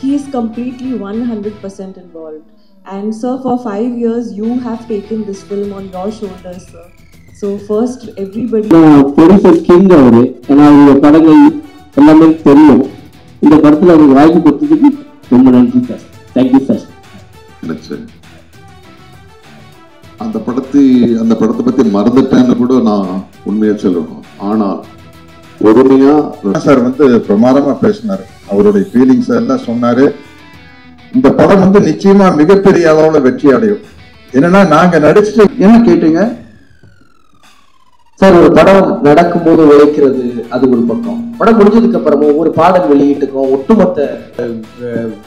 he is completely 100% involved. And sir, for 5 years you have taken this film on your shoulders, sir. So first, everybody. Producer king அவரு, ஏன்னா அவருடைய படங்கள் எல்லாமே தெரியும். இந்த படத்தில் அவருக்கு வாய்ப்பு கொடுத்ததுக்கு ரொம்ப நன்றி சார். Thank you sir. அந்த படத்தை பத்தி மறந்துட்டேன்னு கூட நான் உண்மையா சொல்லணும். ஆனால் பொறுமையா சார் பிரமாதமா பேசினாரு, அவருடைய ஃபீலிங்ஸ் எல்லாம் சொன்னாரு. இந்த படம் நிச்சயமா மிகப்பெரிய அளவுல வெற்றி அடையும். என்னன்னா நாங்க நடிச்சுட்டு என்ன கேட்டீங்க சார், ஒரு படம் நடக்கும்போது உழைக்கிறது அது ஒரு பக்கம், படம் முடிஞ்சதுக்கு அப்புறமும் ஒரு பாடல் வெளியிட்டுக்கும் ஒட்டுமொத்த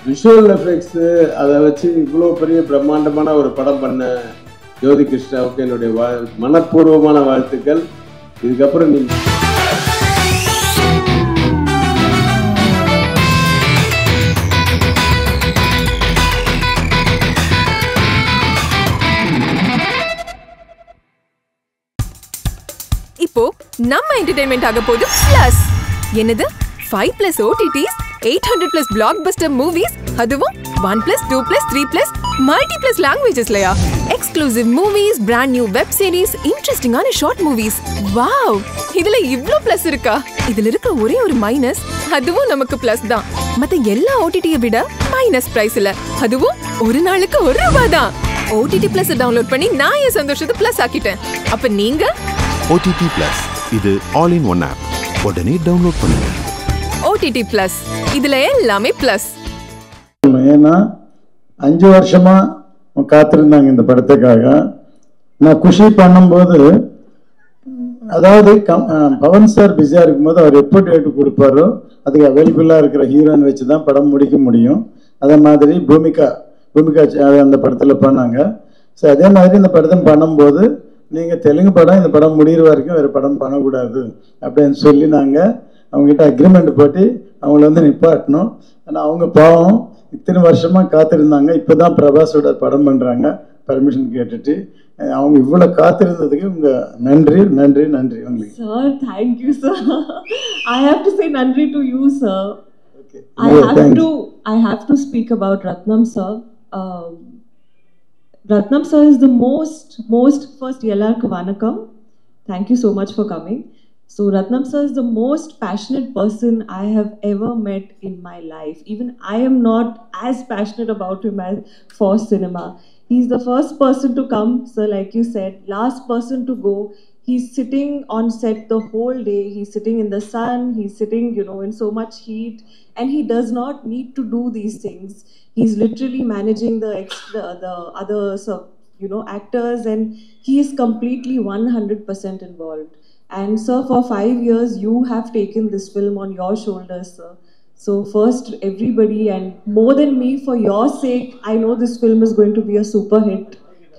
விஷுவல் எஃபெக்ட்ஸ் அதை வச்சு இவ்வளோ பெரிய பிரம்மாண்டமான ஒரு படம் பண்ண ஜோதி கிருஷ்ணாவுக்கு என்னுடைய மனப்பூர்வமான வாழ்த்துக்கள். இதுக்கப்புறம் நீ இப்போ நம்ம என்டர்டெயின்மெண்ட் ஆக போகுது பிளஸ். என்னது 5+ OTTs, 800+ blockbuster movies, அதுவும் 1+, 2+, 3+, multi+ languagesலயா? Exclusive movies, brand new web series, இன்ட்ரெஸ்டிங்கான ஷார்ட் மூவிஸ். வாவ், இதுல இவ்ளோ பிளஸ் இருக்கா? இதுல இருக்க ஒரே ஒரு மைனஸ், அதுவும் நமக்கு பிளஸ் தான். மத்த எல்லா OTT-யை விட மைனஸ் பிரைஸ்ல, அதுவும் ஒரு நாளுக்கு ₹1 தான். OTT Plus டவுன்லோட் பண்ணி நான் என் சந்தோஷத்தை பிளஸ் ஆக்கிட்டேன். அப்ப நீங்க OTT Plus இது ஆல் இன் ஒன் ஆப். உடனே டவுன்லோட் பண்ணுங்க. OTT Plus இதுல எல்லாமே பிளஸ். ஏன்னா 5 வருஷமா காத்திருந்தாங்க இந்த படத்துக்காக. நான் குஷி பண்ணும்போது, அதாவது பவன் சார் பிஸியாக இருக்கும்போது அவர் எப்போ டேட்டு கொடுப்பாரோ அதுக்கு அவைலபிளாக இருக்கிற ஹீரோயின் வச்சு தான் படம் முடிக்க முடியும். அதே மாதிரி பூமிகா அந்த படத்தில் பண்ணாங்க. ஸோ அதே மாதிரி இந்த படத்தை பண்ணும்போது, நீங்கள் தெலுங்கு படம் இந்த படம் முடிகிற வரைக்கும் வேறு படம் பண்ணக்கூடாது அப்படின்னு சொல்லி நாங்கள் அவங்ககிட்ட அக்ரிமெண்ட் போட்டு அவங்கள நிப்பாட்டணும். ஆனால் அவங்க பாவம் இத்தனை வருஷமாக காத்திருந்தாங்க. இப்போ தான் பிரபாஸோட படம் பண்ணுறாங்க பர்மிஷன் கேட்டுட்டு. அவங்க இவ்வளோ காத்திருந்ததுக்கு உங்கள் நன்றி நன்றி நன்றி உங்களுக்கு. Sir, thank you sir. I have to say நன்றி to you, sir. Okay. I have to speak about Ratnam sir. Ratnam sir is the most first எல்லாருக்கும் வணக்கம். Thank you so much for coming. So Ratnam sir is the most passionate person I have ever met in my life. Even I am not as passionate about him as for cinema. He's the first person to come, sir, like you said, last person to go. He's sitting on set the whole day. He's sitting in the sun. He's sitting, in so much heat, and he does not need to do these things. He's literally managing the other actors, and he is completely 100% involved. And sir, for 5 years you have taken this film on your shoulders, sir. So first, everybody, and more than me, for your sake, I know this film is going to be a super hit.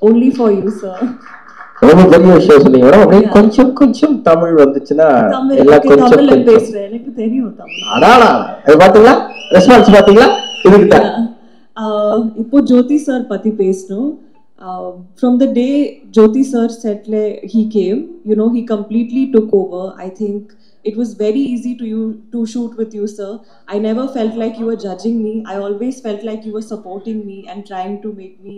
Only for you, sir. ரொம்ப பெரிய விஷயம் சொன்னீங்க. அப்படியே கொஞ்சம் தமிழ் வந்துச்சுன்னா எல்லாம் தமிழ்ல பேசுறேன், எனக்கு தெரியும் தமிழ். அடாடா, அது பாத்தீங்களா, ரெஸ்பான்ஸ் பாத்தீங்களா? இதுக்கு இப்போ ஜோதி சார் பத்தி பேசணும். From the day Jyoti sir said he came, he completely took over. I think it was very easy to shoot with you, sir. I never felt like you were judging me. I always felt like you were supporting me and trying to make me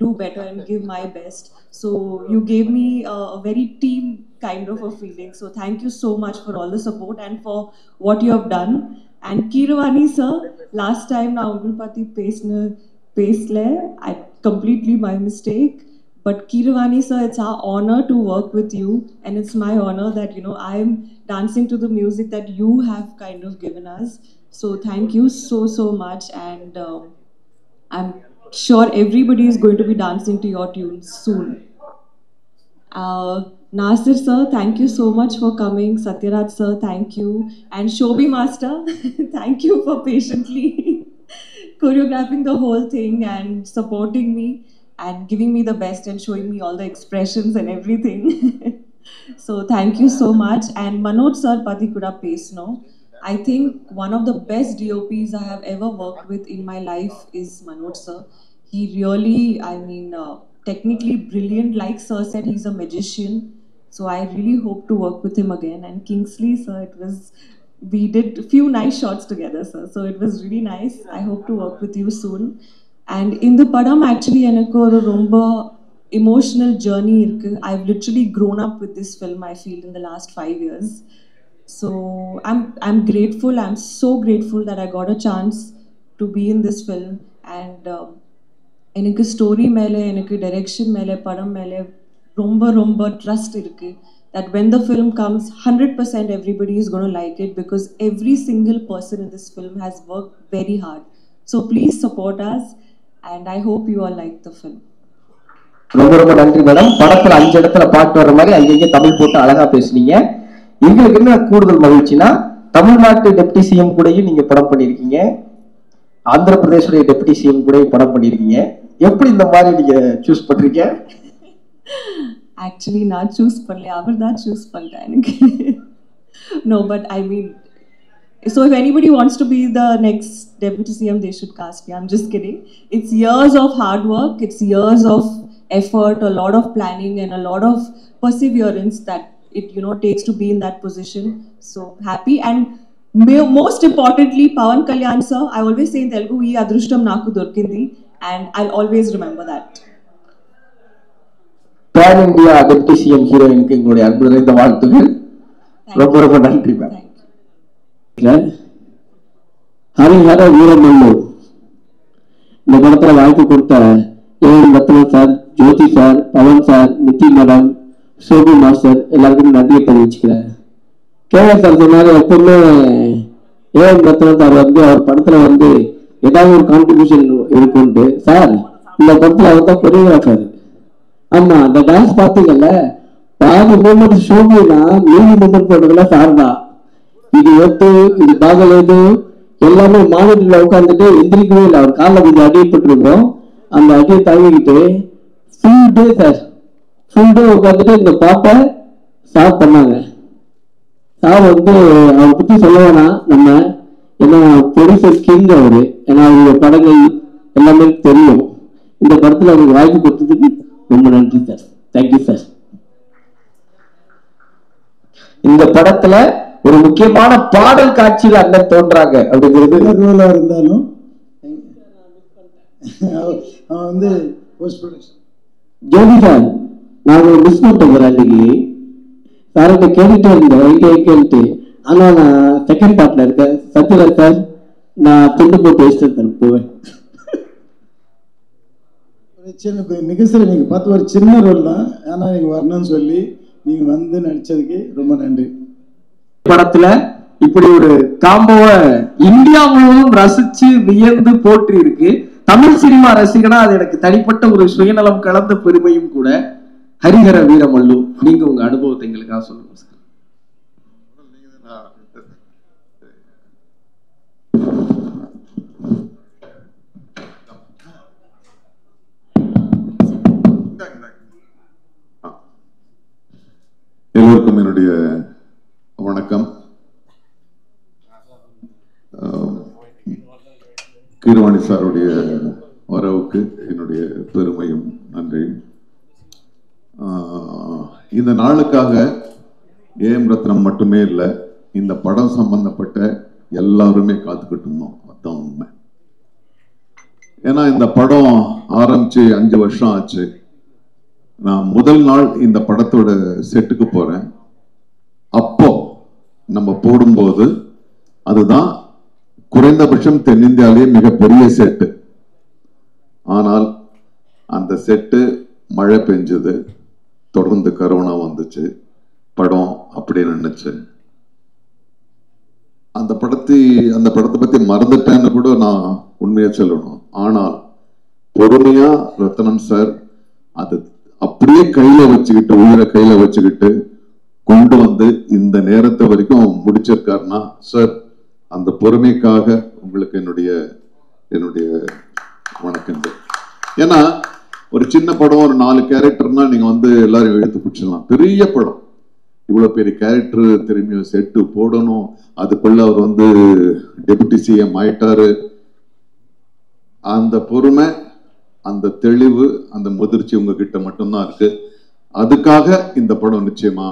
do better and give my best. So you gave me a very team kind of a feeling. So thank you so much for all the support and for what you have done. And Keeravani sir, last time na Ungulpati Pesle, I completely my mistake. But Keeravani sir, it's our honor to work with you, and it's my honor that I'm dancing to the music that you have kind of given us. So thank you so much, and I'm sure everybody is going to be dancing to your tunes soon. Nasir sir, thank you so much for coming. Satyaraj sir, thank you. And Shobhi master, thank you for patiently choreographing the whole thing and supporting me and giving me the best and showing me all the expressions and everything. So thank you so much. And Manoj sir pati kuda pesno. I think one of the best DOPs I have ever worked with in my life is Manoj sir. He really, technically brilliant. Like sir said, he's a magician. So I really hope to work with him again. And Kingsley sir, it was we did a few nice shots together, sir. So it was really nice. I hope to work with you soon. And in the padam, actually, enakku oru romba emotional journey irukku. I've literally grown up with this film, I feel, in the last 5 years. So I'm grateful. I'm so grateful that I got a chance to be in this film. And enakku story mele, enakku direction mele, padam mele romba trust irukku. That when the film comes, 100% everybody is going to like it, because every single person in this film has worked very hard. So please support us, and I hope you all like the film. ரொம்ப நன்றி madam. படத்துல 5 இடத்துல பாட்டு வர்ற மாதிரி அங்கங்கே தமிழ் போட்டு அழகா பேசுனீங்க. எங்களுக்கு என்ன கூடுதல் மகிழ்ச்சினா, தமிழ்நாட்டு டெப்டி சிஎம் கூடயும் நீங்க படம் பண்ணியிருக்கீங்க, ஆந்திர பிரதேசோடைய டெப்டி சிஎம் கூடயும் படம் பண்ணியிருக்கீங்க. எப்படி இந்த மாதிரி நீங்க சூஸ் பண்றீங்க? Actually, நான் choose பண்ணல, அவர் தான் choose பண்ணிட்டார் எனக்கு. No, but I mean, so if anybody wants to be the next deputy CM, they should cast me. I'm just kidding. It's years of hard work, it's years of effort, a lot of planning and a lot of perseverance that it takes to be in that position. So happy. And most importantly, Pawan Kalyan sir, I always say in Telugu, ee adrushtam naaku dorkindi, and I'll always remember that. Pan India deputy CM ஹீரோயினுக்கு எங்களுடைய அன்பு நிறைந்த வாழ்த்துகள். ரொம்ப நன்றி ma'am. Harihara Veeramallu இந்த படத்துல வாய்ப்பு கொடுத்த AM Ratnam sir, Jyothi sir, Pawan sir, Nidhi madam, Shobi master எல்லாருக்கும் நன்றியை தெரிவிச்சுக்கிறேன். கேஎஸ் சார் சொன்னாரு, எப்பவுமே ஏஎம் ரத்னம் சார் அவர் படத்துல ஏதாவது ஒரு கான்ட்ரிபியூஷன் இருக்குன்ட்டு. சார், இந்த படத்துல அவர் தான் கொரியோகிராஃபர். ஆமா, அந்த டான்ஸ் பாத்தீங்கல்ல, பாதி மூமெண்ட் ஷோபினா மீதி மூமெண்ட் போடுறதுல சார் தான். இது பாகலேது எல்லாமே மாநில உட்காந்துட்டு எந்திரிக்கவே இல்லை. அவர் காலில் கொஞ்சம் அடிப்பட்டுருக்கோம், அந்த அடியை தாங்கிக்கிட்டு full day sir, full day உட்காந்துட்டு இந்த பாட்டை சார் பண்ணாங்க. சார் அவரை பத்தி சொல்ல வேணாம், நம்ம ஏன்னா ப்ரொடியூசர் கிங் அவரு, ஏன்னா அவருடைய படங்கள் எல்லாமே தெரியும். இந்த படத்துல அவருக்கு வாய்ப்பு கொடுத்ததுக்கு ரொம்ப நன்றி சார். Thank you sir. இந்த படத்துல ஒரு முக்கியமான பாடல் காட்சியில் அண்ணன் தோன்றாங்க அப்படிங்கிறது ரோலா இருந்தாலும் ஜோதி சார், நான் ஒரு மிஸ் பண்ணிட்டேன் அன்னைக்கு. சார்கிட்ட கேட்டுட்டே இருந்தேன் கேட்டு, ஆனா நான் செகண்ட் பார்ட்ல இருக்கேன். சத்யராஜ் சார், நான் துண்டு போட்டு பேசிட்டு போவேன். மிக சில நீங்க பார்த்து ஒரு சின்ன ரோல் தான், ஆனா நீங்க வரணும்னு சொல்லி நீங்க நடிச்சதுக்கு ரொம்ப நன்றி. படத்துல இப்படி ஒரு காம்போவை இந்தியா முழுவதும் ரசிச்சு வியந்து போற்றி இருக்கு. தமிழ் சினிமா ரசிகனா அது எனக்கு தனிப்பட்ட ஒரு சுயநலம் கலந்த பெருமையும் கூட. ஹரிஹர வீரமல்லு, நீங்க உங்க அனுபவத்தை எங்களுக்காக சொல்லுங்க சார். எல்லோருக்கும் என்னுடைய வணக்கம். கீரவாணி சாருடைய வரவுக்கு என்னுடைய பெருமையும் நன்றியும். இந்த நாளுக்காக ஏஎம் ரத்னம் மட்டுமே இல்லை, இந்த படம் சம்பந்தப்பட்ட எல்லாருமே காத்துக்கிட்டு இருந்தோம். அதுதான் உண்மை. ஏன்னா இந்த படம் ஆரம்பிச்சு 5 வருஷம் ஆச்சு. நான் முதல் நாள் இந்த படத்தோட செட்டுக்கு போறேன். அப்போ நம்ம போடும்போது அதுதான் குறைந்தபட்சம் தென்னிந்தியாவிலேயே மிகப்பெரிய செட்டு. ஆனால் அந்த செட்டு மழை பெஞ்சது, தொடர்ந்து கரோனா வந்துச்சு, படம் அப்படியே நின்னுச்சு. அந்த படத்தை பத்தி மறந்துட்டேன்னு கூட நான் உண்மையா சொல்லணும். ஆனால் பொறுமையா ரத்னம் சார் அது அப்படியே கையில வச்சுக்கிட்டு, உயிரை கையில வச்சுக்கிட்டு கொண்டு இந்த நேரத்தை வரைக்கும் முடிச்சிருக்காருன்னா சார், அந்த பொறுமைக்காக உங்களுக்கு என்னுடைய வணக்கங்கள். ஏன்னா ஒரு சின்ன படம், ஒரு 4 கேரக்டர்னா நீங்க எல்லாரும் எழுத்து பிடிச்சிடலாம். பெரிய படம், இவ்வளவு பெரிய கேரக்டர் திரும்பி செட்டு போடணும், அதுக்குள்ள அவர் டெபுட்டி சிஎம் ஆயிட்டாரு. அந்த பொறுமை, அந்த தெளிவு, அந்த முதிர்ச்சி உங்ககிட்ட மட்டும்தான் இருக்கு. அதுக்காக இந்த படம் நிச்சயமா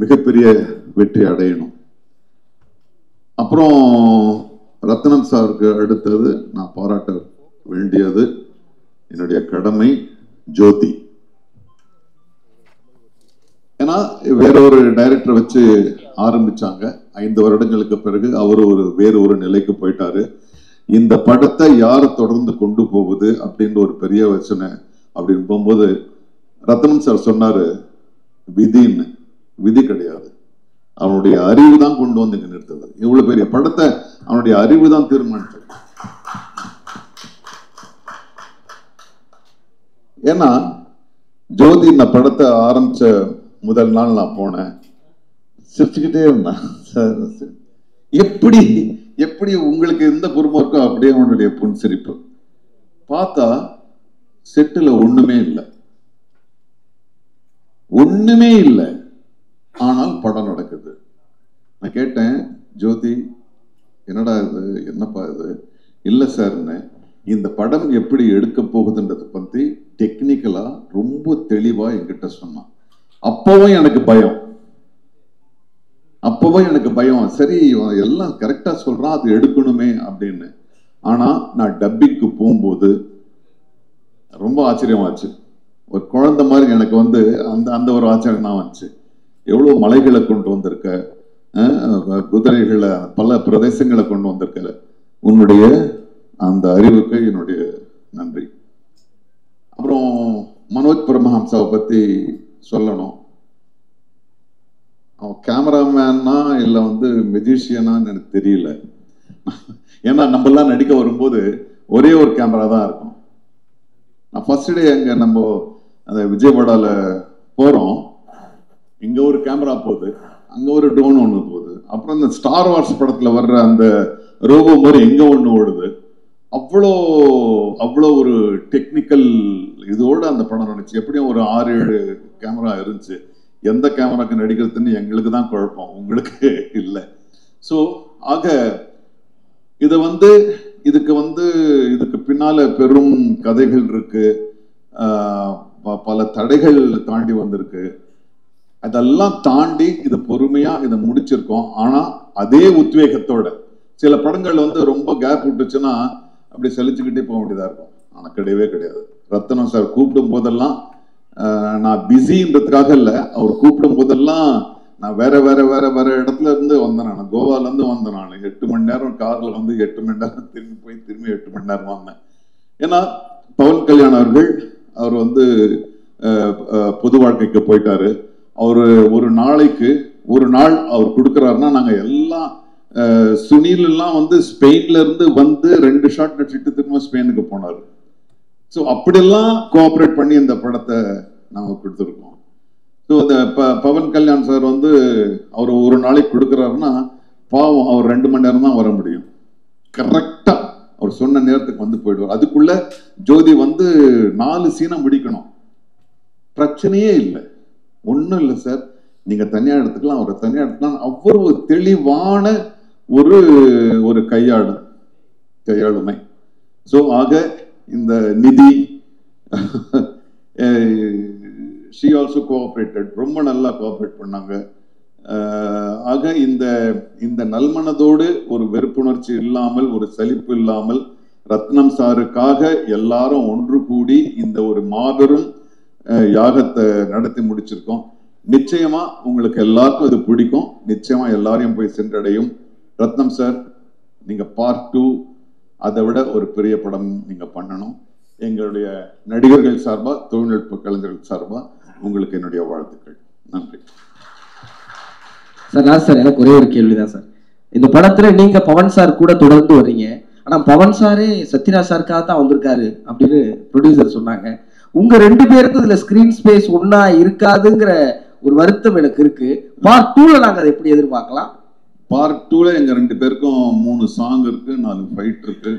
மிகப்பெரிய வெற்றி அடையணும். அப்புறம் ரத்னம் சாருக்கு அடுத்தது நான் பாராட்ட வேண்டியது என்னுடைய கடமை ஜோதி. ஏன்னா வேற ஒரு டைரக்டர் வச்சு ஆரம்பிச்சாங்க. 5 வருடங்களுக்கு பிறகு அவரு வேறு ஒரு நிலைக்கு போயிட்டாரு. இந்த படத்தை யாரை தொடர்ந்து கொண்டு போகுது அப்படின்ற ஒரு பெரிய யோசனை அப்படின்னு போகும்போது ரத்னம் சார் சொன்னாரு, விதின்னு. விதி கிடையாது, அவனுடைய அறிவு தான் கொண்டு வந்து இங்க நிறுத்தது. இவ்வளவு பெரிய படத்தை அவனுடைய அறிவு தான் தீர்மானிச்சது. ஏன்னா ஜோதி இந்த படத்தை ஆரம்பிச்ச முதல் நாள் நான் போனேன், சிரிச்சுக்கிட்டே இருந்தான். எப்படி எப்படி உங்களுக்கு எந்த பொறுமை இருக்கோ அப்படியே அவனுடைய புன்சிரிப்பு. பார்த்தா செட்டுல ஒண்ணுமே இல்லை, ஒண்ணுமே இல்லை. ஆனால் படம் நடக்குது. நான் கேட்டேன், ஜோதி என்னடா இது, என்னப்பா இது? இல்லை சார்ன்னு, இந்த படம் எப்படி எடுக்க போகுதுன்றதை பத்தி டெக்னிக்கலா ரொம்ப தெளிவா என்கிட்ட சொன்னான். அப்பவும் எனக்கு பயம், சரி எல்லாம் கரெக்டா சொல்றான், அது எடுக்கணுமே அப்படின்னு. ஆனா நான் டப்பிங்க்கு போகும்போது ரொம்ப ஆச்சரியமாச்சு. ஒரு குழந்தை மாதிரி எனக்கு வந்து அந்த ஒரு ஆச்சரியம் தான் வந்துச்சு. எவ்வளவு மலைகளை கொண்டு வந்திருக்க, குதிரைகளை பல பிரதேசங்களை கொண்டு வந்திருக்க, உன்னுடைய அந்த அறிவுக்கு என்னுடைய நன்றி. அப்புறம் மனோஜ் பரமஹம்சாவை பத்தி சொல்லணும். அவன் கேமராமேனா இல்லை வந்து மெஜிஷியனான்னு எனக்கு தெரியல. ஏன்னா நம்மெல்லாம் நடிக்க வரும்போது ஒரே ஒரு கேமரா தான் இருக்கும். நான் ஃபர்ஸ்ட் டே அங்கே நம்ம அந்த விஜயவாடால போகிறோம், இங்கே ஒரு கேமரா போகுது, அங்கே ஒரு ட்ரோன் ஒன்று போகுது, அப்புறம் இந்த ஸ்டார் வார்ஸ் படத்தில் வர்ற அந்த ரோபோ மாதிரி இங்கே ஒன்று ஓடுது. அவ்வளோ ஒரு டெக்னிக்கல் இதோடு அந்த படம் நடிச்சு. எப்படியும் ஒரு 6-7 கேமரா இருந்துச்சு. எந்த கேமராக்கு நடிக்கிறதுன்னு எங்களுக்கு தான் குழப்பம், உங்களுக்கு இல்லை. ஸோ ஆக இதை வந்து இதுக்கு பின்னால பெரும் கதைகள் இருக்கு, பல தடைகள் தாண்டி வந்திருக்கு. அதெல்லாம் தாண்டி இது பொறுமையா இதை முடிச்சிருக்கோம். ஆனா அதே உத்வேகத்தோட சில படங்கள் வந்து ரொம்ப கேப் விட்டுச்சுன்னா அப்படி செலுத்திக்கிட்டே போக வேண்டியதா இருக்கும். ஆனா கிடையவே கிடையாது. ரத்னம் சார் கூப்பிடும் போதெல்லாம் நான் பிஸின்றதுக்காக இல்லை, அவர் கூப்பிடும் போதெல்லாம் நான் வேற இடத்துல இருந்து வந்தேன். நான் கோவால இருந்து வந்தேன். நான் 8 மணி நேரம் கார்ல வந்து 8 மணி நேரம் திரும்பி 8 மணி நேரம் வந்தேன். ஏன்னா பவன் கல்யாண் அவர்கள் அவர் வந்து பொது வாழ்க்கைக்கு போயிட்டாரு. அவரு ஒரு நாள் அவர் கொடுக்குறாருன்னா நாங்க எல்லாம் சுனில் எல்லாம் வந்து ஸ்பெயின்ல இருந்து வந்து 2 ஷாட் நடிச்சுட்டு திரும்ப ஸ்பெயினுக்கு போனாரு. ஸோ அப்படியெல்லாம் கோஆப்ரேட் பண்ணி இந்த படத்தை நாங்கள் கொடுத்துருக்கோம். ஸோ இந்த பவன் கல்யாண் சார் வந்து அவர் ஒரு நாளைக்கு கொடுக்குறாருன்னா பாவம் அவர் 2 மணி நேரம் தான் வர முடியும். கரெக்டா அவர் சொன்ன நேரத்துக்கு வந்து போயிடுவார். அதுக்குள்ள ஜோதி வந்து 4 சீனை முடிக்கணும், பிரச்சனையே இல்லை, ஒன்றும் இல்லை சார், நீங்க தனியா எடுத்துக்கலாம், அவரை தனியா எடுத்துக்கலாம். அவ்வளவு தெளிவான ஒரு கையாளுமை. ஸோ ஆக இந்த நிதி she also cooperated, ரொம்ப நல்லா கோஆப்ரேட் பண்ணாங்க. ஆக இந்த நல்மனதோடு ஒரு வெறுப்புணர்ச்சி இல்லாமல், ஒரு சலிப்பு இல்லாமல் ரத்னம் சாருக்காக எல்லாரும் ஒன்று கூடி இந்த ஒரு மாபெரும் யாகத்தை நடத்தி முடிச்சிருக்கோம். நிச்சயமா உங்களுக்கு எல்லாருக்கும் இது பிடிக்கும், நிச்சயமா எல்லாரையும் போய் சென்றடையும். ரத்னம் சார், நீங்க பார்ட் 2 அதை விட ஒரு பெரிய படம் நீங்க பண்ணணும். எங்களுடைய நடிகர்கள் சார்பா, தொழில்நுட்ப கலைஞர்கள் சார்பா உங்களுக்கு என்னுடைய வாழ்த்துக்கள். நன்றி சார். எனக்கு ஒரே ஒரு கேள்விதான் சார். இந்த படத்துல நீங்க பவன் சார் கூட தொடர்ந்து வர்றீங்க, ஆனா பவன் சாரே சத்யராஜ் சாருக்காக தான் வந்திருக்காரு அப்படின்னு ப்ரொடியூசர் சொன்னாங்க. உங்க 2 பேருக்கு இதுல ஸ்கிரீன் ஸ்பேஸ் ஒன்னா இருக்காதுங்கிற ஒரு வருத்தம் எனக்கு இருக்கு. பார்ட் 2ல நாங்க அதை எப்படி எதிர்பார்க்கலாம்? பார்ட் 2ல எங்க 2 பேருக்கும் 3 சாங் இருக்கு, 4 ஃபைட் இருக்கு.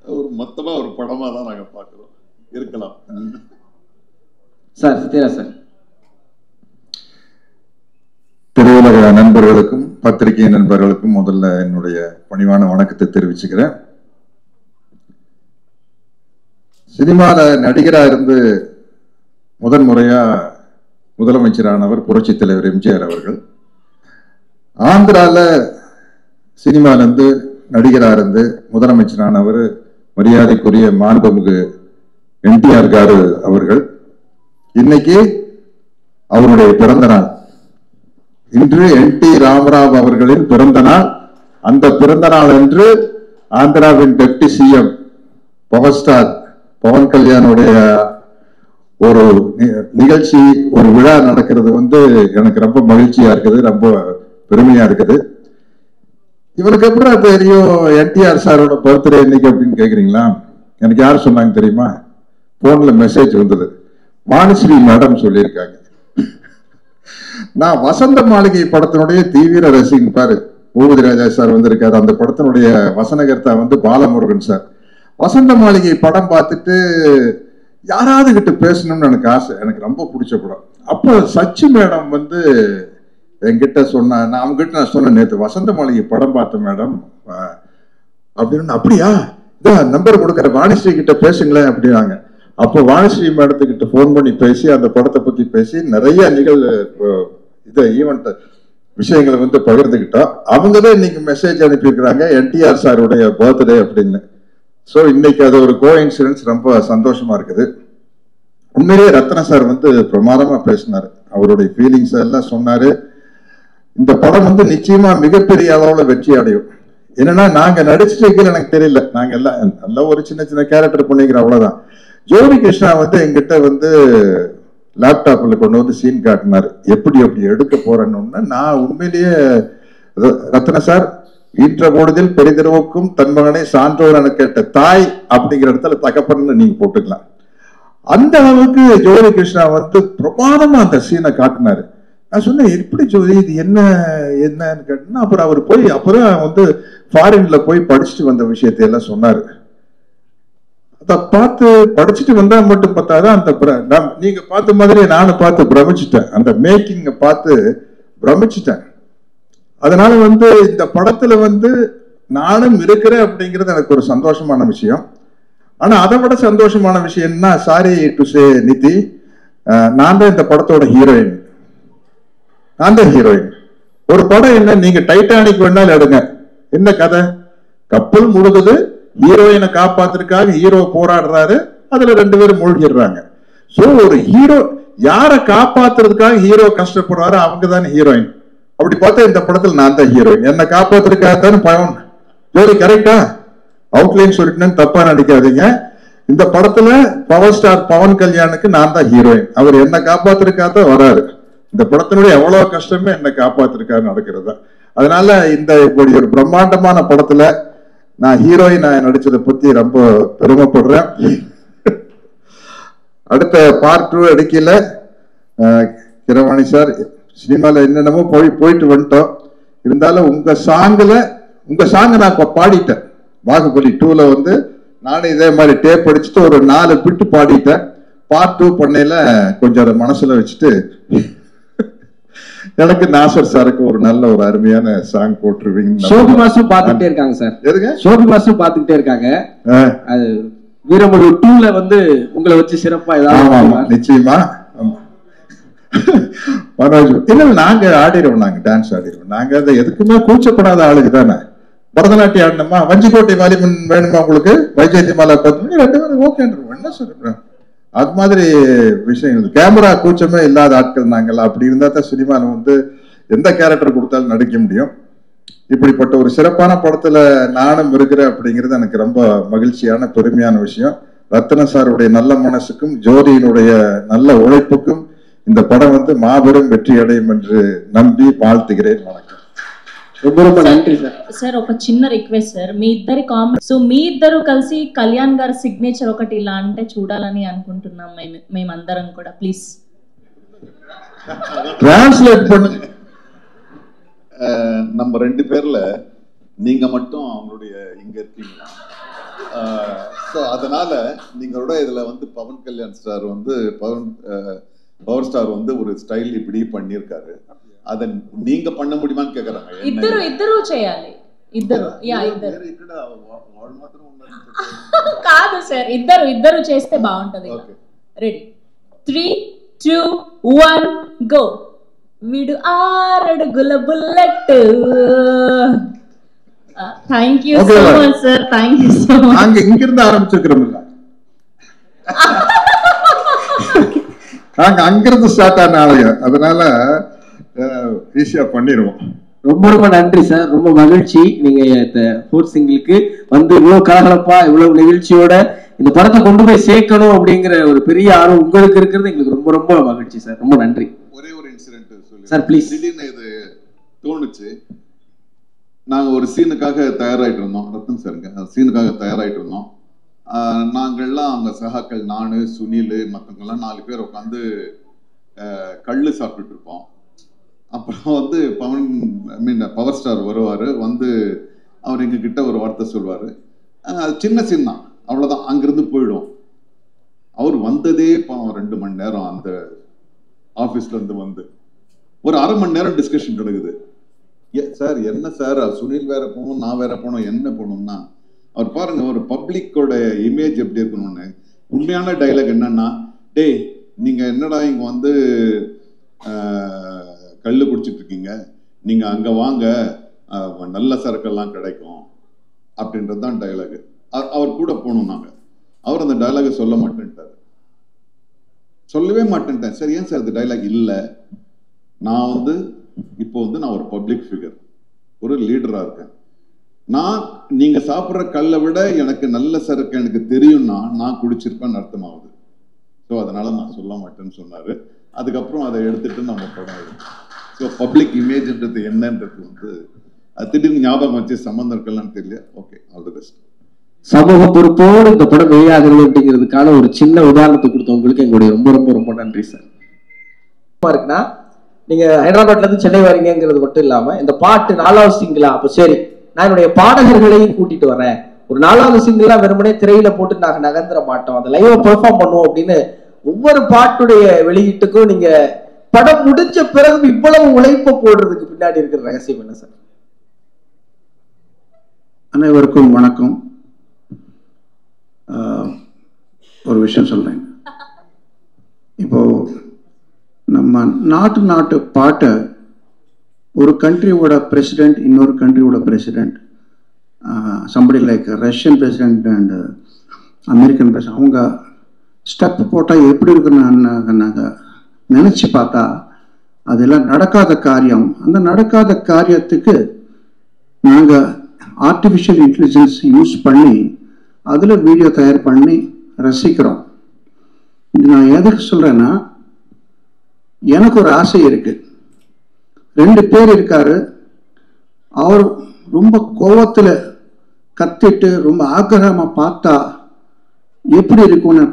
ஒரு மொத்தமா ஒரு படமா தான் நாங்க பாக்குறோம். இருக்கலாம் சார். சத்யராஜ் சார். திரையுலக நண்பர்களுக்கும் பத்திரிகை நண்பர்களுக்கும் முதல்ல என்னுடைய பணிவான வணக்கத்தை தெரிவிச்சுக்கிறேன். சினிமால நடிகரா இருந்து முதன் முறையா முதலமைச்சரானவர் புரட்சி தலைவர் எம்ஜிஆர் அவர்கள். ஆந்திரால சினிமால இருந்து நடிகரா இருந்து முதலமைச்சரானவர் மரியாதைக்குரிய மாண்புமிகு NTR காரு அவர்கள் இன்னைக்கு அவருடைய பிறந்த நாள். இன்று NT ராமராவ் அவர்களின் பிறந்த நாள். அந்த பிறந்த நாள் என்று ஆந்திராவின் deputy CM power star Pawan கல்யாணுடைய ஒரு நிகழ்ச்சி, ஒரு விழா நடக்கிறது எனக்கு ரொம்ப மகிழ்ச்சியா இருக்குது, ரொம்ப பெருமையா இருக்குது. இவருக்கு எப்படி தெரியும் NTR சாரோட பர்த்டே இன்னைக்கு அப்படின்னு கேக்குறீங்களா? எனக்கு யார் சொன்னாங்க தெரியுமா? போன்ல மெசேஜ் வந்தது. வாணிஸ்ரீ மேடம் சொல்லியிருக்காங்க. நான் வசந்த மாளிகை படத்தினுடைய தீவிர ரசிகன். பாரு, பூபதி ராஜா சார் வந்திருக்காரு. அந்த படத்தினுடைய வசனகர்த்தா பாலமுருகன் சார். வசந்த மாளிகை படம் பார்த்துட்டு யாராவது கிட்ட பேசணும்னு எனக்கு ஆசை. எனக்கு ரொம்ப பிடிச்ச படம். அப்போ சச்சி மேடம் என்கிட்ட சொன்னா, நான் அவங்ககிட்ட நான் சொன்னேன், நேற்று வசந்த மாளிகை படம் பார்த்தேன் மேடம் அப்படின்னு. அப்படியா, இதான் நம்பர் கொடுக்குற, வாணிஸ்ரீ கிட்ட பேசுங்களேன் அப்படின்னாங்க. அப்போ வாணிஸ்ரீ மேடத்துக்கிட்ட போன் பண்ணி பேசி அந்த படத்தை பத்தி பேசி நிறைய ஈவெண்ட் விஷயங்களை பகிர்ந்துக்கிட்டோம். அவங்கதான் இன்னைக்கு மெசேஜ் அனுப்பியிருக்கிறாங்க NTR சாருடைய பர்த்டே அப்படின்னு. ஸோ இன்னைக்கு அது ஒரு கோஇன்சிடென்ஸ், ரொம்ப சந்தோஷமா இருக்குது. உண்மையிலேயே ரத்ன சார் பிரமாதமா பேசினாரு. அவருடைய ஃபீலிங்ஸ் எல்லாம் சொன்னாரு. இந்த படம் நிச்சயமா மிகப்பெரிய அளவுல வெற்றி அடையும். என்னன்னா, நாங்க நடிச்சிட்டு எனக்கு தெரியல, நாங்க எல்லாம் நல்ல ஒரு சின்ன சின்ன கேரக்டர் பண்ணிக்கிறோம், அவ்வளவுதான். ஜோதி கிருஷ்ணா எங்கிட்ட லேப்டாப்ல கொண்டு சீன் காட்டினாரு. எப்படி எடுக்க போறேன்னு நான் உண்மையிலேயே ரத்ன சார் ஈன்ற பொழுதில் பெரிதிரவுக்கும் தன் மகனை சான்றோர் என கேட்ட தாய் அப்படிங்கிற இடத்துல தகப்பன்னு நீங்க போட்டுக்கலாம். அந்த அளவுக்கு ஜோதி கிருஷ்ணா பிரமாதமா அந்த சீனை காட்டினாரு. நான் சொன்னேன், எப்படி ஜோதி இது என்னன்னு கேட்டேன்னா, அப்புறம் அவர் போய் அப்பதான் ஃபாரின்ல போய் படிச்சுட்டு வந்த விஷயத்தை எல்லாம் சொன்னாரு. அதை பார்த்து படிச்சுட்டு வந்தா மட்டும் பார்த்தாதான் அந்த நீங்க பார்த்த மாதிரி நானும் பார்த்து பிரமிச்சிட்டேன். அந்த மேக்கிங்க பார்த்து பிரமிச்சிட்டேன். அதனால இந்த படத்துல நானும் இருக்கிறேன் அப்படிங்கிறது எனக்கு ஒரு சந்தோஷமான விஷயம். ஆனா அதை விட சந்தோஷமான விஷயம்னா, சாரி டு சே நிதி, நான் தான் இந்த படத்தோட ஹீரோயின். நான் தான் ஹீரோயின். ஒரு படம் என்ன, நீங்க டைட்டானிக் வேணாலும் எடுங்க, என்ன கதை? கப்பல் முழுகுது, ஹீரோயினை காப்பாத்துறதுக்காக ஹீரோ போராடுறாரு, அதுல 2 பேரும் மூழ்கிடுறாங்க. சோ ஒரு ஹீரோ யாரை காப்பாத்துறதுக்காக ஹீரோ கஷ்டப்படுறாரு, அவங்க தானே ஹீரோயின். அப்படி பார்த்தா இந்த படத்துல நான் தான் ஹீரோயின். என்ன காப்பாத்துறதுக்காகத்தானே பவன் ஜோடி. கரெக்டா? அவுட்லைன் சொல்லிட்டேன்னு தப்பா நடிக்காதீங்க. இந்த படத்துல பவர் ஸ்டார் பவன் கல்யாணுக்கு நான் தான் ஹீரோயின். அவர் என்ன காப்பாத்துறதுக்காக வராரு. இந்த படத்தினுடைய எவ்வளவு கஷ்டமே என்ன காப்பாத்துறதுக்காக நடக்கிறதா. அதனால இந்த இப்படி ஒரு பிரம்மாண்டமான படத்துல நான் ஹீரோயின் நடிச்சதை பத்தி ரொம்ப பெருமைப்படுறேன். அடுத்த பார்ட் 2 எடுக்கல. கிரவாணி சார், சினிமால என்னென்னமோ போயிட்டு வந்துட்டோம். இருந்தாலும் உங்க சாங்க நான் பாடிட்டேன். பாகுபலி 2ல நானும் இதே மாதிரி டேப் அடிச்சுட்டு ஒரு 4 பிட்டு பாடிட்டேன். பார்ட் 2 பண்ணையில கொஞ்சம் அதை மனசுல வச்சுட்டு எனக்கு நாசர் சாருக்கு ஒரு நல்ல ஒரு அருமையான சாங் போட்டுருவீங்க. சோபி மாசும் பாத்துக்கிட்டே இருக்காங்க சார். எதுங்க? சோபி மாசும் பாத்துக்கிட்டே இருக்காங்க. அது வீரமொழி 2ல உங்களை வச்சு சிறப்பா ஏதாவது நிச்சயமா மனோஜ் இல்ல, நாங்க ஆடிடுவோம், நாங்க டான்ஸ் ஆடிடுவோம். நாங்க அதை எதுக்குமே கூச்சப்படாத ஆளுக்கு தானே. பரதநாட்டியம் ஆடணுமா, வஞ்சிக்கோட்டை வாலிபன் வேணுமா உங்களுக்கு, வைஜெயந்திமாலா 10 மணி 2 பேரும் ஓகேன்றோம். என்ன சொல்றேன், அது மாதிரி விஷயங்கள். கேமரா கூச்சமே இல்லாத ஆட்கள் நாங்கள். அப்படி இருந்தா தான் சினிமாவில் எந்த கேரக்டர் கொடுத்தாலும் நடிக்க முடியும். இப்படிப்பட்ட ஒரு சிறப்பான படத்துல நானும் இருக்கிறேன் அப்படிங்கிறது எனக்கு ரொம்ப மகிழ்ச்சியான பெருமையான விஷயம். ரத்ன சாருடைய நல்ல மனசுக்கும் ஜோதியினுடைய நல்ல உழைப்புக்கும் இந்த படம் மாபெரும் வெற்றி அடையும் என்று நம்பி வாழ்த்துகிறேன். வணக்கம். ரொம்ப ரொம்ப நன்றி சார். సార్ ఒక చిన్న రిక్వెస్ట్ సార్, మీ ఇద్దరి కామెంట్, సో మీ ఇద్దరు కలిసి కళ్యాణ్ గారి సిగ్నేచర్ ఒకటి ఇలా అంటే చూడాలని అనుకుంటున్నాం మేమందరం కూడా. ప్లీజ్ டிரான்ஸ்லேட் பண்ணு. நம்ம 2 பேர்ல நீங்க மட்டும் அவங்களுடைய இங்க இருக்கீங்க. ஸோ அதனால நீங்களோட இதுல Pawan Kalyan star power star ஒரு ஸ்டைல் இப்படி பண்ணியிருக்காரு. అద நீங்க பண்ண முடியுமான்னு கேக்குறாங்க. ఇద్దరు చేయాలి. ఇద్దరు ఇక్కడ వాళ్ళు మాత్రం ఉన్నారు కాదు సార్, ఇద్దరు చేస్తే బాగుంటది. Ready 3 2 1 go. వీడు 6 అడుగుల bullet. Thank you so much sir, thank you so much. நாங்க இங்கிருந்து ஆரம்பிச்சிருக்கிறோம், நாங்க அங்கிருந்து ஸ்டார்ட் ஆன ஆளுங்க, அதனால ஈஸியா பண்ணிடுவோம். ரொம்ப ரொம்ப நன்றி சார், ரொம்ப மகிழ்ச்சி. நீங்க இந்த ஃபோர்த் சிங்கிளுக்கு வந்து இவ்வளவு கலகலப்பா இவ்வளவு நிகழ்ச்சியோட இந்த படத்தை கொண்டு போய் சேர்க்கணும் அப்படிங்கிற ஒரு பெரிய ஆர்வம் உங்களுக்கு இருக்கிறது எங்களுக்கு ரொம்ப ரொம்ப மகிழ்ச்சி சார். ரொம்ப நன்றி. ஒரே ஒரு இன்சிடென்ட் சொல்லி சார் ப்ளீஸ். திடீர்னு இது தோணுச்சு. நாங்க ஒரு சீனுக்காக தயாராயிட்டு இருந்தோம், ரத்தன் சாருங்க சீனுக்காக தயாராயிட்டு இருந்தோம். நாங்கள்லாம் அவங்க சகாக்கள், நானு, சுனில், மற்றவங்கெல்லாம் 4 பேர் உட்காந்து கள்ளு சாப்பிட்டுட்டு இருப்போம். அப்புறம் வந்து பவர் ஸ்டார் வருவார், வந்து அவர் எங்ககிட்ட ஒரு வார்த்தை சொல்வார். சின்ன சீன் தான், அவ்வளோதான், அங்கிருந்து போயிடும். அவர் வந்ததே 2 மணி நேரம் அந்த ஆஃபீஸ்ல இருந்து வந்து ஒரு 1/2 மணி நேரம் டிஸ்கஷன் நடக்குது. சார் என்ன சார், சுனில் வேற போகணும், நான் வேற போனோம், என்ன போகணும்னா அவர் பாருங்க ஒரு பப்ளிக்கோட இமேஜ் எப்படி இருக்கணும்னு. உண்மையான டைலாக் என்னன்னா, டேய் நீங்க என்னடா இங்க வந்து கல்லு குடிச்சிட்டு இருக்கீங்க, நீங்க அங்க வாங்க, நல்ல சரக்கெல்லாம் கிடைக்கும் அப்படின்றது தான் டைலாக். அவர் கூட போகணும் நாங்க. அவர் அந்த டைலாக சொல்ல மாட்டேன்ட்டார், சொல்லவே மாட்டேன்ட்டேன். சரி ஏன் சார் அந்த டைலாக் இல்லை, நான் வந்து இப்போ வந்து நான் ஒரு பப்ளிக் ஃபிகர், ஒரு லீடரா இருக்கேன். நான் நீங்க சாப்பிட்ற கல்லை விட எனக்கு நல்ல சரக்கு எனக்கு தெரியும்னா நான் குடிச்சிருப்பேன்னு அர்த்தமாகுது. ஸோ அதனால நான் சொல்ல மாட்டேன்னு சொன்னாரு. அதுக்கப்புறம் அதை எடுத்துட்டு நம்ம படம் எடுத்தோம். ஸோ பப்ளிக் இமேஜ்ன்றது என்னன்றது வந்து திடீர்னு ஞாபகம் வச்சு சம்மந்தம் இருக்கலாம்னு தெரியல. Okay, all the best. சமூக பொறுப்போடு இந்த படம் வெளியாகிறது அப்படிங்கிறதுக்கான ஒரு சின்ன உதாரணத்தை கொடுத்தவங்களுக்கு எங்களுடைய ரொம்ப ரொம்ப ரொம்ப நன்றி சார். இருக்குன்னா நீங்க ஹைதராபாத்ல இருந்து சென்னை வரீங்கிறது மட்டும் இல்லாம இந்த பாட்டு 4வது சிங்கிளா, அப்ப சரி நான் என்னுடைய பாடகர்களையும் கூட்டிட்டு வரேன், ஒரு 4வது சிங்கிளா வெறுமனே திரையில போட்டு நாங்க நகர்ந்துட மாட்டோம், அதை லைவா பெர்ஃபார்ம் பண்ணுவோம் அப்படின்னு ஒவ்வொரு பாட்டுடைய வெளியீட்டுக்கும் நீங்க படம் முடிஞ்ச பிறகு இவ்வளவு உழைப்ப போடுறதுக்கு பின்னாடி இருக்கிற ரகசியம் என்ன சார்? அனைவருக்கும் வணக்கம். ஒரு விஷயம் சொல்றேன். இப்போ நம்ம நாட்டு பாட்டை ஒரு கண்ட்ரியோட பிரசிடென்ட் இன்னொரு கண்ட்ரியோட president, somebody like Russian president and American president, அவங்க ஸ்டெப் போட்டால் எப்படி இருக்குன்னு நாங்கள் நினச்சி பார்த்தா அதெல்லாம் நடக்காத காரியம். அந்த நடக்காத காரியத்துக்கு நாங்கள் ஆர்டிஃபிஷியல் இன்டெலிஜென்ஸ் யூஸ் பண்ணி அதில் வீடியோ தயார் பண்ணி ரசிக்கிறோம். நான் எதுக்கு சொல்கிறேன்னா, எனக்கு ஒரு ஆசை இருக்கு. 2 பேர் இருக்காரு, அவர் ரொம்ப கோபத்தில் கத்திட்டு ரொம்ப ஆக்கிரகமாக பார்த்தா எப்படி இருக்கும்னு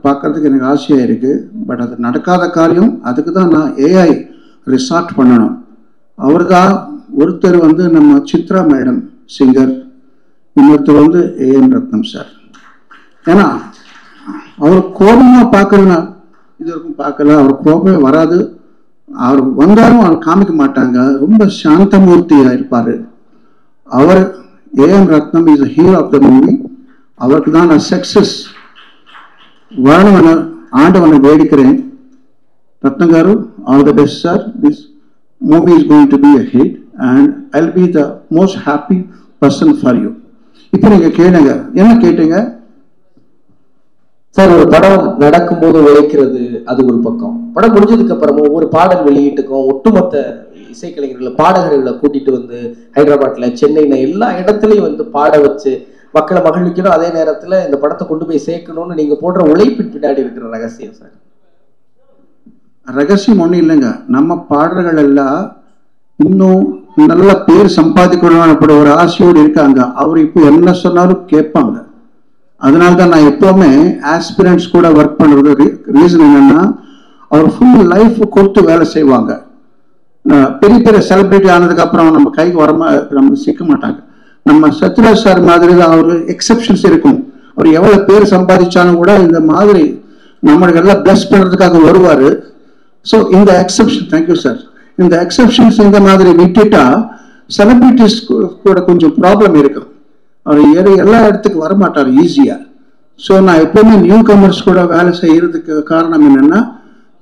பார்க்கறதுக்கு எனக்கு ஆசையாக இருக்குது. பட் அது நடக்காத காரியம். அதுக்கு தான் நான் ஏஐ ரிசார்ட் பண்ணணும். அவர் தான் ஒருத்தர் வந்து நம்ம சித்ரா மேடம் சிங்கர், இன்னொருத்தர் வந்து ஏஎன் ரத்னம் சார். ஏன்னா அவர் கோபமாக பார்க்கலன்னா இது வரைக்கும் பார்க்கல, அவர் கோபமே வராது. அவர் வந்தாலும் அவர் காமிக்க மாட்டாங்க, ரொம்ப சாந்தமூர்த்தியாக இருப்பார். அவர் A N Rathnam is a hero of the movie. அவருக்கு தான் நான் சக்சஸ் வரணும் ஆண்டவனை வேடிக்கிறேன். Rathnam garu, all the best sir. This movie is going to be a hit and I will be the most happy person for you. இப்போ நீங்கள் கேளுங்க, என்ன கேட்டீங்க சார்? ஒரு படம் நடக்கும்போது உழைக்கிறது அது ஒரு பக்கம், படம் முடிஞ்சதுக்கு அப்புறமும் ஒவ்வொரு பாடல் வெளியீட்டுக்கும் ஒட்டுமொத்த இசைக்கலைஞர்களை பாடகர்களை கூட்டிட்டு வந்து ஹைதராபாத்ல, சென்னையில எல்லா இடத்துலையும் வந்து பாட வச்சு மக்களை மகிழ்விக்கணும், அதே நேரத்துல இந்த படத்தை கொண்டு போய் சேர்க்கணும்னு நீங்க போடுற உழைப்பின் பின்னாடி இருக்கிற ரகசியம் சார்? ரகசியம் ஒன்றும் இல்லைங்க. நம்ம பாடல்கள் எல்லாம் இன்னும் நல்ல பேர் சம்பாதிக்கணும் அப்படி ஒரு ஆசையோடு இருக்காங்க. அவர் இப்போ என்ன சொன்னாலும் கேட்பாங்க. அதனால தான் நான் எப்போவுமே ஆஸ்பிரண்ட்ஸ் கூட ஒர்க் பண்ணுறது ரீசன் என்னன்னா, அவர் ஃபுல் லைஃப் கொடுத்து வேலை செய்வாங்க. பெரிய பெரிய செலிபிரிட்டி ஆனதுக்கு அப்புறம் நம்ம கைக்கு நம்ம சிக்க மாட்டாங்க. நம்ம சத்யராஜ் சார் மாதிரி தான் அவர் எக்ஸப்ஷன்ஸ் இருக்கும். அவர் எவ்வளோ பேர் சம்பாதிச்சாலும் கூட இந்த மாதிரி நம்மளுக்கு எல்லாம் பிளஸ் பண்ணுறதுக்காக வருவார். ஸோ இந்த எக்ஸப்ஷன், தேங்க்யூ சார், இந்த எக்ஸப்ஷன்ஸ் இந்த மாதிரி விட்டுட்டா செலிபிரிட்டிஸ் கூட கொஞ்சம் ப்ராப்ளம் இருக்கும். அவர் எல்லா இடத்துக்கு வரமாட்டார் ஈஸியாக. ஸோ நான் எப்பவுமே நியூ கமர்ஸ் கூட வேலை செய்யறதுக்கு காரணம் என்னன்னா,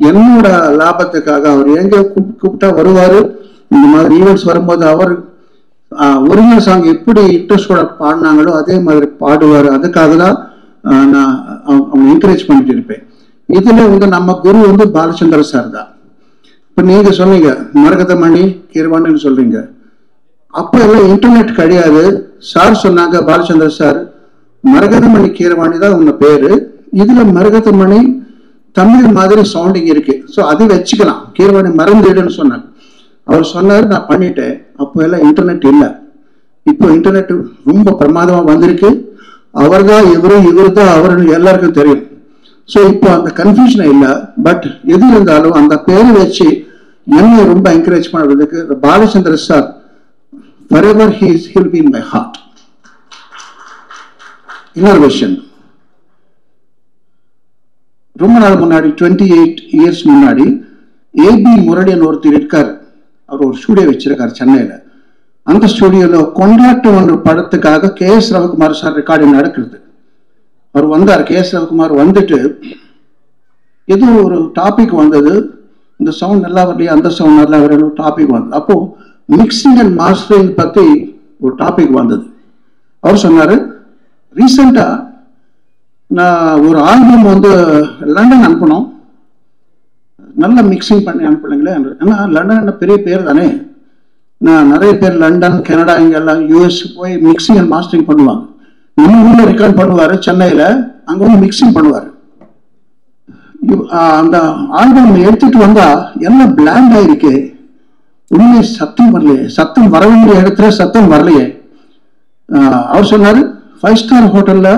என்னோட லாபத்துக்காக அவர் எங்க கூப்பிட்டா வருவாரு. இந்த மாதிரி ஈவெண்ட்ஸ் வரும்போது அவர் ஒரிஜினல் சாங் எப்படி இன்ட்ரெஸ்டோட பாடினாங்களோ அதே மாதிரி பாடுவார். அதுக்காக தான் நான் அவங்க என்கரேஜ் பண்ணிட்டு இருப்பேன். இதுல வந்து நம்ம குரு வந்து பாலச்சந்திர சார் தான். இப்ப நீங்க சொன்னீங்க மரகதமணி கீரவாணின்னு சொல்றீங்க. அப்ப எல்லாம் இன்டர்நெட் கிடையாது. சார் சொன்னாங்க, பாலச்சந்திர சார், மரகதமணி கீரவாணி தான் உங்க பேரு, இதுல மரகதமணி தமிழ் மாதிரி சவுண்டிங் இருக்கு, ஸோ அதை வச்சுக்கலாம், கீரவாணி மறந்துடுன்னு சொன்னாங்க. அவர் சொன்னார், நான் பண்ணிட்டேன். அப்போ எல்லாம் இன்டர்நெட் இல்லை. இப்போ இன்டர்நெட் ரொம்ப பிரமாதமா வந்திருக்கு. அவர் தான் இவரு, இவர் தான் அவருன்னு எல்லாருக்கும் தெரியும். ஸோ இப்போ அந்த கன்ஃபியூஷன் இல்லை. பட் எது இருந்தாலும் அந்த பேரை வச்சு என்னை ரொம்ப என்கரேஜ் பண்ணுறதுக்கு Balachandra sir forever he'll be in my heart. இன்னொரு விஷயம், ரொம்ப நாள் முன்னாடி 28 இயர்ஸ் முன்னாடி ஏபி முரளியன் ஒருத்தர் இருக்கார். அவர் ஒரு ஸ்டூடியோ வச்சிருக்காரு சென்னையில. அந்த ஸ்டூடியோல கொண்டாட்டம் ஒன்று படத்துக்காக KS ரவிக்குமார் சார் ரெக்கார்டிங் நடக்கிறது. அவர் வந்தார். KS ரவிக்குமார் வந்துட்டு ஏதோ ஒரு டாபிக் வந்தது, இந்த சவுண்ட் நல்லா வரலையா, அந்த சவுண்ட் நல்லா வரல, டாபிக் வந்தது. அப்போ மிக்சிங் அண்ட் மாஸ்டரிங் பத்தி ஒரு டாபிக் வந்தது. அவர் சொன்னாரு, ரீசெண்டா நான் ஒரு ஆல்பம் வந்து லண்டன் அனுப்பணும், நல்லா மிக்சிங் பண்ணி அனுப்பலைங்களே. ஏன்னா லண்டன் பெரிய பேர் தானே. நான் நிறைய பேர் லண்டன், கனடா, இங்கெல்லாம் US போய் மிக்சிங் அண்ட் மாஸ்டரிங் பண்ணுவாங்க. நம்ம ஊர்ல ரெக்கார்ட் பண்ணுவாரு சென்னையில, அங்க வந்து மிக்சிங் பண்ணுவாரு. அந்த ஆல்பம் எடுத்துட்டு வந்தா எல்லாம் பிளாண்ட் ஆயிருக்கு, உண்மை சத்தம் வரலையே, சத்தம் வர வேண்டிய இடத்துல சத்தம் வரலையே. அவர் சொன்னாரு, 5 ஸ்டார் ஹோட்டல்ல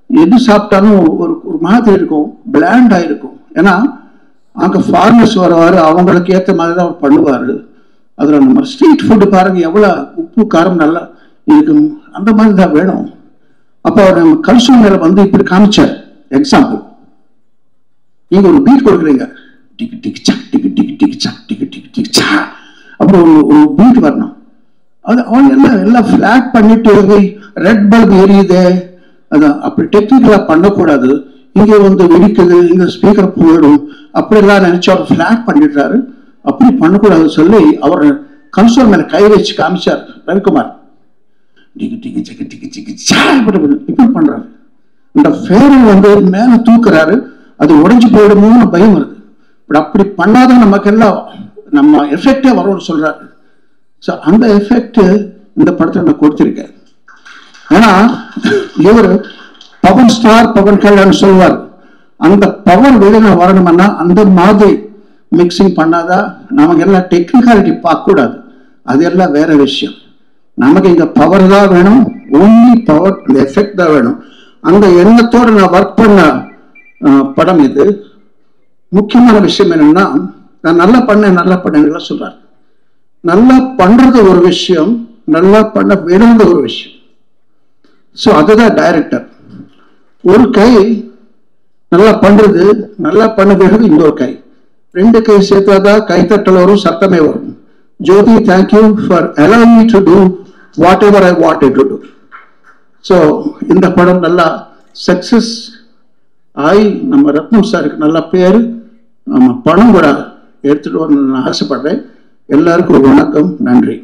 எது சாப்பிட்டாலும் ஒரு மாதிரி இருக்கும், பிளாண்ட் ஆயிருக்கும். ஏன்னா அங்க ஃபாரினர்ஸ் வருவாரு, அவங்களுக்கு ஏற்ற மாதிரி தான் அவர் பண்ணுவாரு. அதுல நம்ம ஸ்ட்ரீட் ஃபுட்டு பாருங்க, எவ்வளவு உப்பு காரம் நல்லா இருக்கும், அந்த மாதிரி தான் வேணும். அப்ப அவர் நம்ம கல்சூர் மேல வந்து இப்படி காமிச்சார். எக்ஸாம்பிள், நீங்க ஒரு பீட் கொடுக்குறீங்க, டிக்கு டிக்கு சக் டிக்கு டிக்கு டிக்கு சக் டிக்கு டிக்கு டிக்கு சா, அப்புறம் ஒரு பீட் வரணும். அது அவங்க எல்லாம் ஃபிளாட் பண்ணிட்டு ரெட் பல்ப் எரியுது, அதான் அப்படி டெக்னிக்கலா பண்ணக்கூடாது. இங்கே வந்து வெடிக்குது, இங்க ஸ்பீக்கர் போயிடும், அப்படிலாம் நினைச்சு அவர் ஃபிளாட் பண்ணிடுறாரு. அப்படி பண்ணக்கூடாது சொல்லி அவர் கன்சோல் மேல கை வச்சு காமிச்சார் ரவிக்குமார். டிக்கு டிக்கு சிக்கு டிக்கு சிக்கு சா இப்படி பண்றாரு. இந்த ஃபேரை வந்து மேல தூக்குறாரு, அது உடைஞ்சு போயிடுமோன்னு பயம் வருது. பட் அப்படி பண்ணாதான் நமக்கெல்லாம் நம்ம எஃபெக்டே வரும்னு சொல்றாரு. ஸோ அந்த எஃபெக்ட் இந்த படத்தை நான் கொடுத்திருக்கேன். ஏன்னா இவர் பவன் ஸ்டார் பவன் கல்யாண் சொல்வார், அந்த பவர் வெளியில வரணும்னா அந்த மாதிரி மிக்சிங் பண்ணாதான். நமக்கு எல்லாம் டெக்னிக்காலிட்டி பார்க்க கூடாது, அது எல்லாம் வேற விஷயம். நமக்கு இங்க பவர் தான் வேணும், ஒன்லி பவர், எஃபெக்ட் தான் வேணும். அந்த எண்ணத்தோடு நான் ஒர்க் பண்ண படம் இது. முக்கியமான விஷயம் என்னன்னா, நான் நல்லா பண்ணேன் சொல்றாரு. நல்லா பண்றது ஒரு விஷயம், நல்லா பண்ண விடுறது ஒரு விஷயம். ஸோ அதுதான் டைரக்டர். ஒரு கை நல்லா பண்றது, நல்லா பண்ண விடுறது இன்னொரு கை, ரெண்டு கை சேர்த்தாதான் கைத்தட்டல் வரும், சத்தமே வரும். Jothi, thank you for allowing me to do whatever I wanted to do. So இந்த படம் நல்லா சக்சஸ் ஆகி நம்ம ரத்னம் சாருக்கு நல்ல பேர், நம்ம பணம் கூட எடுத்துட்டு வரணும்னு நான் ஆசைப்படுறேன். எல்லாருக்கும் ஒரு வணக்கம், நன்றி.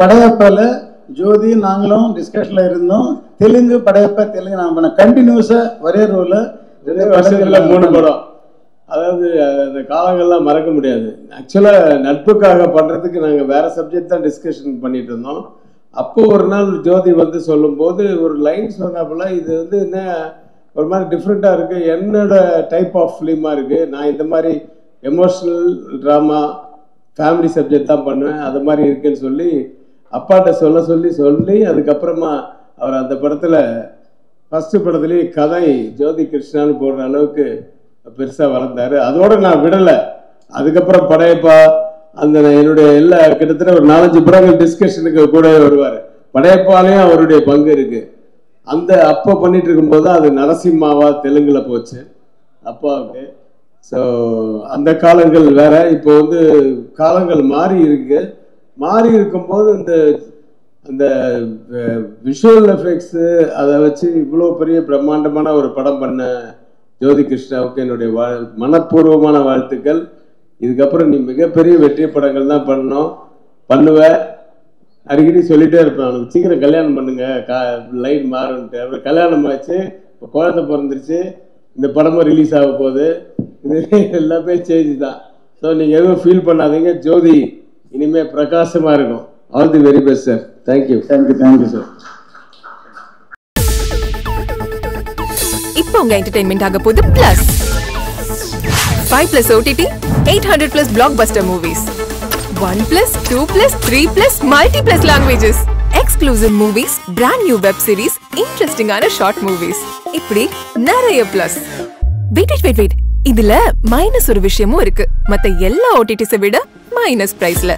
படையப்பால ஜோதி நாங்களும் டிஸ்கஷன்ல இருந்தோம். தெலுங்கு படையப்பா தெலுங்கு நான் கண்டினியூஸா ஒரே ரோல 2 வருஷத்துல 3 படம். அதாவது அந்த காலங்கள்லாம் மறக்க முடியாது. ஆக்சுவலா நட்புக்காக பண்றதுக்கு நாங்க வேற சப்ஜெக்ட் தான் டிஸ்கஷன் பண்ணிட்டு இருந்தோம். அப்போ ஒரு நாள் ஜோதி வந்து சொல்லும்போது ஒரு லைன் சொன்னாப்புல, இது வந்து என்ன ஒரு மாதிரி டிஃப்ரெண்ட்டாக இருக்குது, என்னோட டைப் ஆஃப் ஃபிலிமாக இருக்குது, நான் இந்த மாதிரி எமோஷ்னல் ட்ராமா ஃபேமிலி சப்ஜெக்ட் தான் பண்ணுவேன், அது மாதிரி இருக்குன்னு சொல்லி அப்பாட்ட சொல்லி அதுக்கப்புறமா அவர் அந்த படத்தில் ஃபஸ்ட்டு படத்துலேயே கதை ஜோதி கிருஷ்ணான்னு போடுற அளவுக்கு பெருசாக வளர்ந்தார். அதோடு நான் விடலை. அதுக்கப்புறம் படையப்பா அந்த என்னுடைய எல்லா கிட்டத்தட்ட ஒரு 4-5 படங்கள் டிஸ்கஷனுக்கு கூட வருவார். படையப்பாலையும் அவருடைய பங்கு இருக்குது. அந்த அப்போ பண்ணிட்டு இருக்கும்போது தான் அது நரசிம்மாவா தெலுங்குல போச்சு அப்பாவுக்கு. ஸோ அந்த காலங்கள் வேற, இப்போ வந்து காலங்கள் மாறி இருக்கும்போது அந்த விஷுவல் எஃபெக்ட்ஸு அதை வச்சு இவ்வளோ பெரிய பிரம்மாண்டமான ஒரு படம் பண்ண ஜோதி கிருஷ்ணாவுக்கு என்னுடைய மனப்பூர்வமான வாழ்த்துக்கள். இதுக்கப்புறம் நீ மிகப்பெரிய வெற்றி படங்கள் தான் பண்ணுவேன். அடிக்கடி சொல்லிகிட்டே இருப்பேன், அவனுக்கு சீக்கிரம் கல்யாணம் பண்ணுங்க, லைன் மாறுன்ட்டு. அப்புறம் கல்யாணம் ஆச்சு, இப்போ குழந்தை பிறந்துருச்சு, இந்த படமும் ரிலீஸ் ஆக போகுது. இது எல்லாமே சேஞ்ச் தான். ஸோ நீங்கள் எதுவும் ஃபீல் பண்ணாதீங்க, ஜோதி இனிமேல் பிரகாசமாக இருக்கும். All the very best sir. Thank you sir. இப்போ உங்க என்டர்டெயின்மெண்ட் ஆக போகுது plus 5+ OTT 800+ blockbuster movies 1+, 2+, 3+, multiplex languages exclusive movies, brand new web series, interesting ஆன short movies இப்படி நிறைய பிளஸ். வெயிட் இதுல மைனஸ் ஒரு விஷயமும் இருக்கு. மத்த எல்லா OTTs விட மைனஸ் பிரைஸ்ல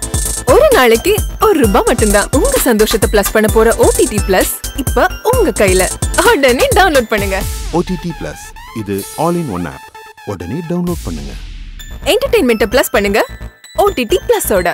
ஒரு நாளைக்கு ₹1 மட்டும்தான். உங்க சந்தோஷத்தை பிளஸ் பண்ண போற OTT பிளஸ் இப்ப உங்க கையில. உடனே டவுன்லோட் பண்ணுங்க. OTT பிளஸ் இது ஆல் இன் ஒன் ஆப். உடனே டவுன்லோட் பண்ணுங்க. என்டர்டெயின்மெண்ட்டை பிளஸ் பண்ணுங்க OTT பிளஸோட.